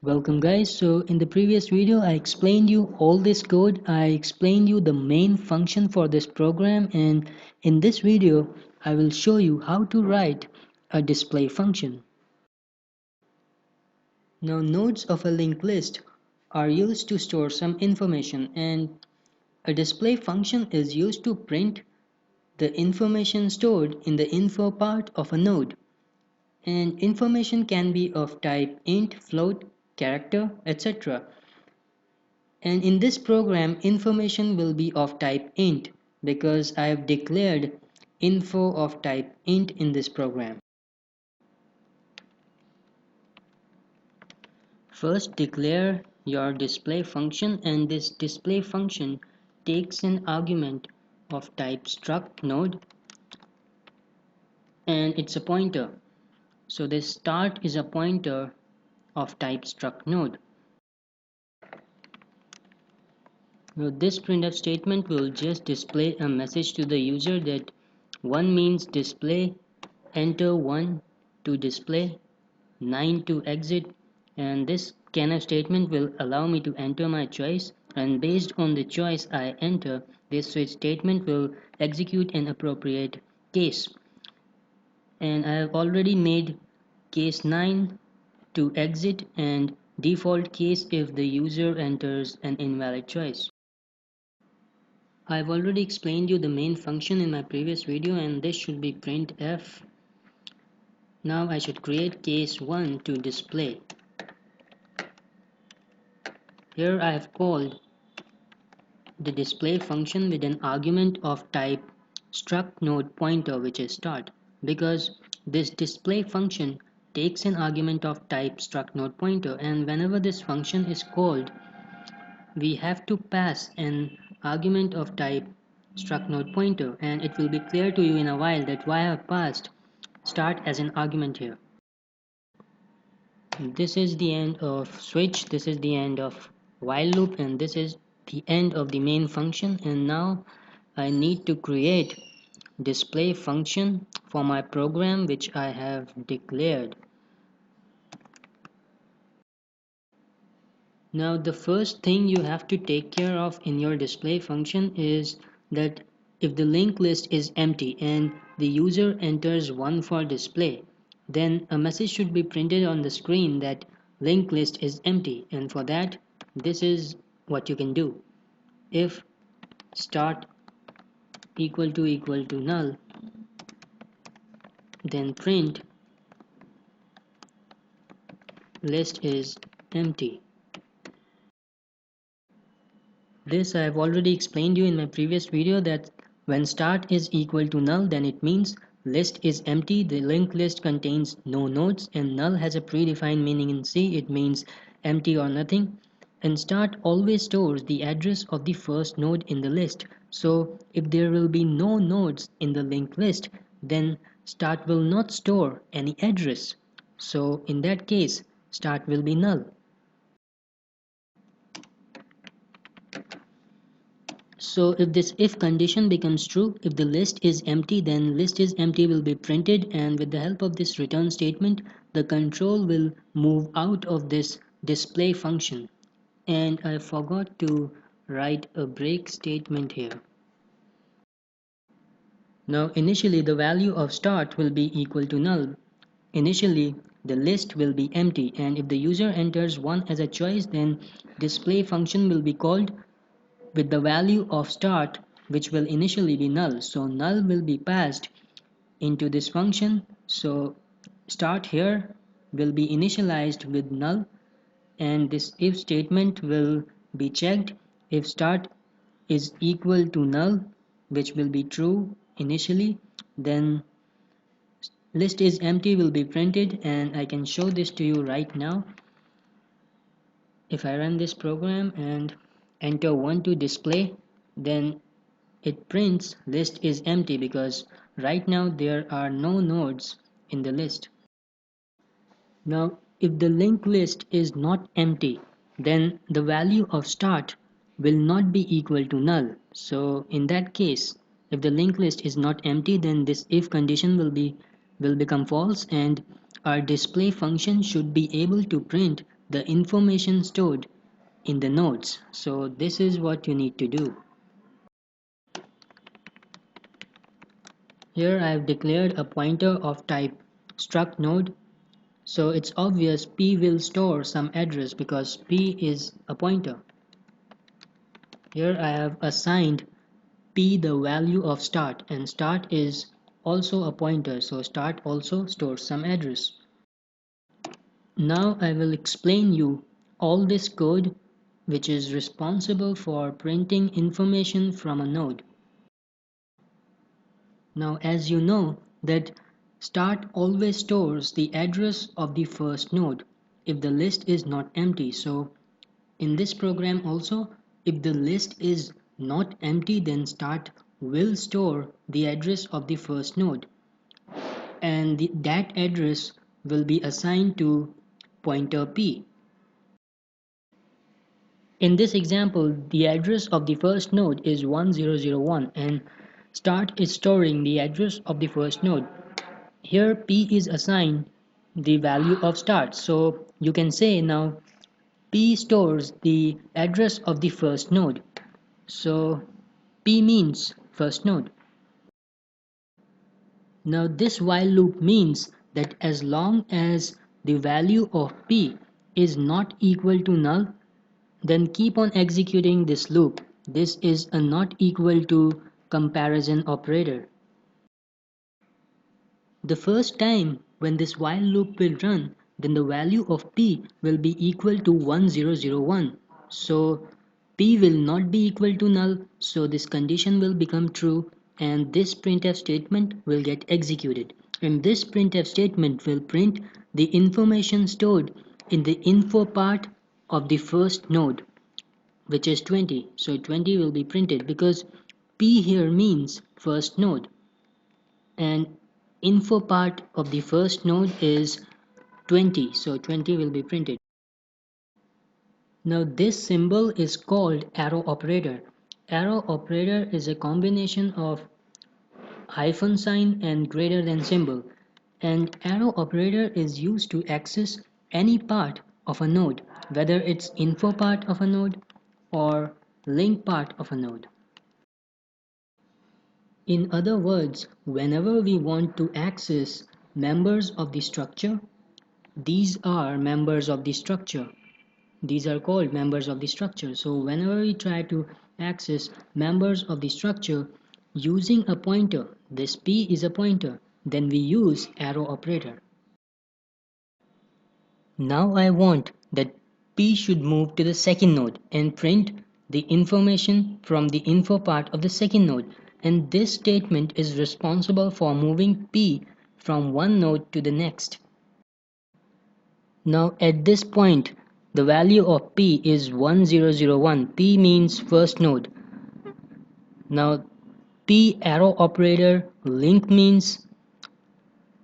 Welcome guys. So in the previous video I explained you all this code. I explained you the main function for this program, and in this video I will show you how to write a display function. Now nodes of a linked list are used to store some information, and a display function is used to print the information stored in the info part of a node. And information can be of type int, float, character, etc. And in this program, information will be of type int because I have declared info of type int in this program. First, declare your display function, and this display function takes an argument of type struct node, and it's a pointer. So this start is a pointer of type struct node. Now this printf statement will just display a message to the user that 1 means display, enter 1 to display, 9 to exit, and this scanf statement will allow me to enter my choice, and based on the choice I enter, this switch statement will execute an appropriate case. And I have already made case 9 to exit and default case if the user enters an invalid choice. I've already explained you the main function in my previous video, and this should be printf. Now I should create case 1 to display. Here I have called the display function with an argument of type struct node pointer, which is start, because this display function takes an argument of type struct node pointer, and whenever this function is called we have to pass an argument of type struct node pointer, and it will be clear to you in a while that why I have passed start as an argument here. This is the end of switch, this is the end of while loop, and this is the end of the main function. And now I need to create display function for my program which I have declared. Now the first thing you have to take care of in your display function is that if the linked list is empty and the user enters 1 for display, then a message should be printed on the screen that linked list is empty, and for that this is what you can do. If start equal to null, then print list is empty. This I have already explained you in my previous video that when start is equal to null, then it means list is empty, the linked list contains no nodes, and null has a predefined meaning in C, it means empty or nothing. And start always stores the address of the first node in the list. So if there will be no nodes in the linked list, then start will not store any address. So in that case, start will be null. So if this if condition becomes true, if the list is empty, then list is empty will be printed, and with the help of this return statement, the control will move out of this display function. And I forgot to write a break statement here. Now initially the value of start will be equal to null. Initially the list will be empty, and if the user enters 1 as a choice, then display function will be called with the value of start, which will initially be null. So null will be passed into this function. So start here will be initialized with null, and this if statement will be checked if start is equal to null, which will be true initially, then list is empty will be printed, and I can show this to you right now. If I run this program and enter 1 to display, then it prints list is empty because right now there are no nodes in the list. Now if the linked list is not empty, then the value of start will not be equal to null. So in that case, if the linked list is not empty, then this if condition will become false, and our display function should be able to print the information stored in the nodes. So this is what you need to do. Here I have declared a pointer of type struct node. So it's obvious P will store some address because P is a pointer. Here I have assigned P the value of start, and start is also a pointer, so start also stores some address. Now I will explain you all this code which is responsible for printing information from a node. Now as you know that start always stores the address of the first node if the list is not empty. So in this program also, if the list is not empty, then start will store the address of the first node, and that address will be assigned to pointer P. In this example, the address of the first node is 1001 and start is storing the address of the first node. Here P is assigned the value of start. So you can say now P stores the address of the first node. So P means first node. Now this while loop means that as long as the value of P is not equal to null, then keep on executing this loop. This is a not equal to comparison operator. The first time when this while loop will run, then the value of P will be equal to 1001. So P will not be equal to null, so this condition will become true and this printf statement will get executed. And this printf statement will print the information stored in the info part of the first node, which is 20. So 20 will be printed because P here means first node, and info part of the first node is 20, so 20 will be printed. Now this symbol is called arrow operator. Arrow operator is a combination of hyphen sign and greater than symbol, and arrow operator is used to access any part of a node, whether it's info part of a node or link part of a node. In other words, whenever we want to access members of the structure, these are members of the structure. These are called members of the structure. So whenever we try to access members of the structure using a pointer, this P is a pointer, then we use arrow operator. Now I want that P should move to the second node and print the information from the info part of the second node, and this statement is responsible for moving P from one node to the next. Now at this point the value of P is 1001. P means first node. Now P arrow operator link means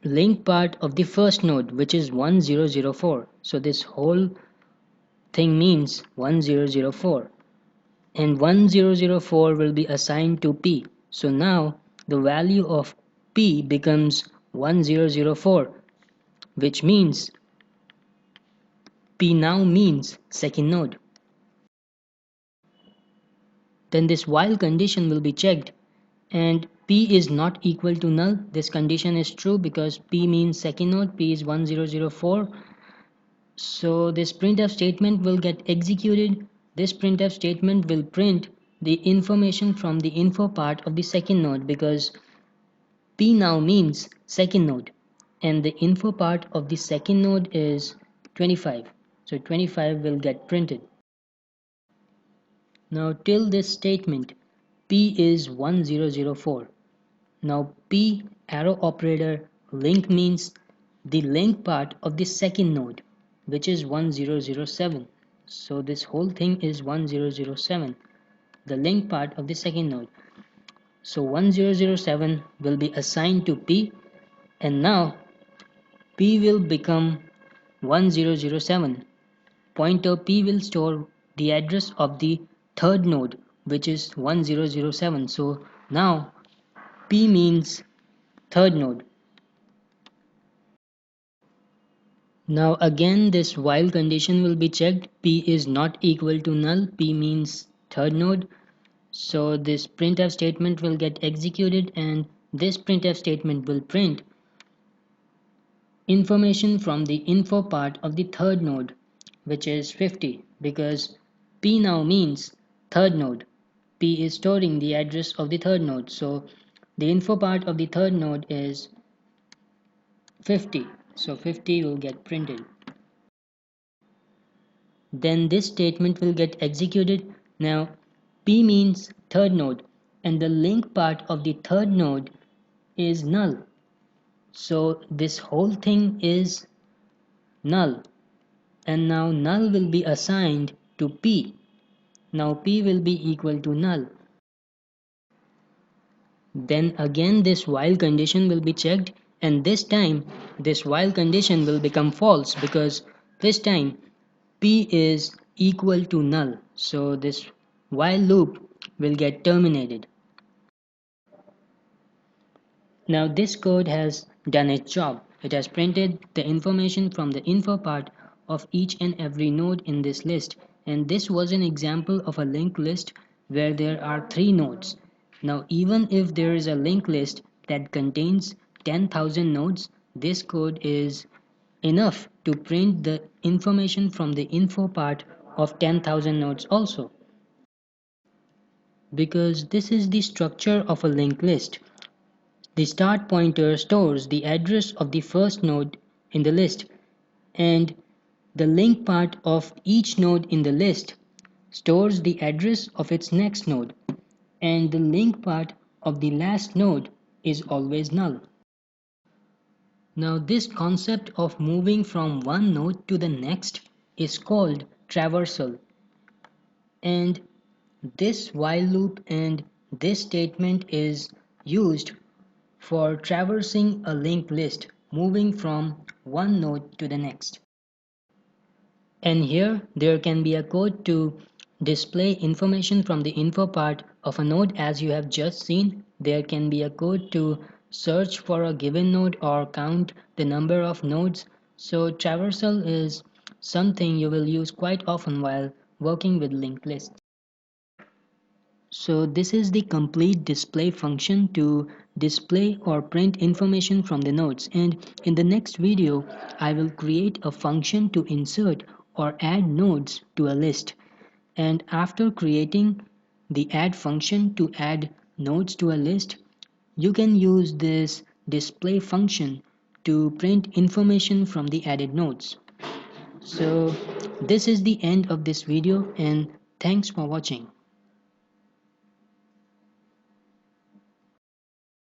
link part of the first node, which is 1004. So this whole thing means 1004, and 1004 will be assigned to P. So now the value of P becomes 1004, which means P now means second node. Then this while condition will be checked and P is not equal to null. This condition is true because P means second node, P is 1004. So this printf statement will get executed. This printf statement will print the information from the info part of the second node because P now means second node and the info part of the second node is 25. So 25 will get printed. Now till this statement P is 1004. Now P arrow operator link means the link part of the second node, which is 1007. So this whole thing is 1007, the link part of the second node. So 1007 will be assigned to P, and now P will become 1007. Pointer P will store the address of the third node, which is 1007. So now P means third node. Now again this while condition will be checked. P is not equal to null. P means third node. So this printf statement will get executed and this printf statement will print information from the info part of the third node, which is 50, because P now means third node. P is storing the address of the third node. So the info part of the third node is 50. So 50 will get printed. Then this statement will get executed. Now P means third node and the link part of the third node is null. So this whole thing is null, and now null will be assigned to P. Now P will be equal to null. Then again this while condition will be checked, and this time this while condition will become false because this time P is equal to null. So this while loop will get terminated. Now this code has done its job. It has printed the information from the info part of each and every node in this list, and this was an example of a linked list where there are 3 nodes. Now even if there is a linked list that contains 10,000 nodes, this code is enough to print the information from the info part of 10,000 nodes also, because this is the structure of a linked list. The start pointer stores the address of the first node in the list, and the link part of each node in the list stores the address of its next node, and the link part of the last node is always null. Now this concept of moving from one node to the next is called traversal, and this while loop and this statement is used for traversing a linked list, moving from one node to the next. And here there can be a code to display information from the info part of a node, as you have just seen. There can be a code to search for a given node or count the number of nodes. So traversal is something you will use quite often while working with linked lists. So this is the complete display function to display or print information from the nodes, and in the next video I will create a function to insert or add nodes to a list. And after creating the add function to add nodes to a list, you can use this display function to print information from the added nodes. So this is the end of this video, and thanks for watching.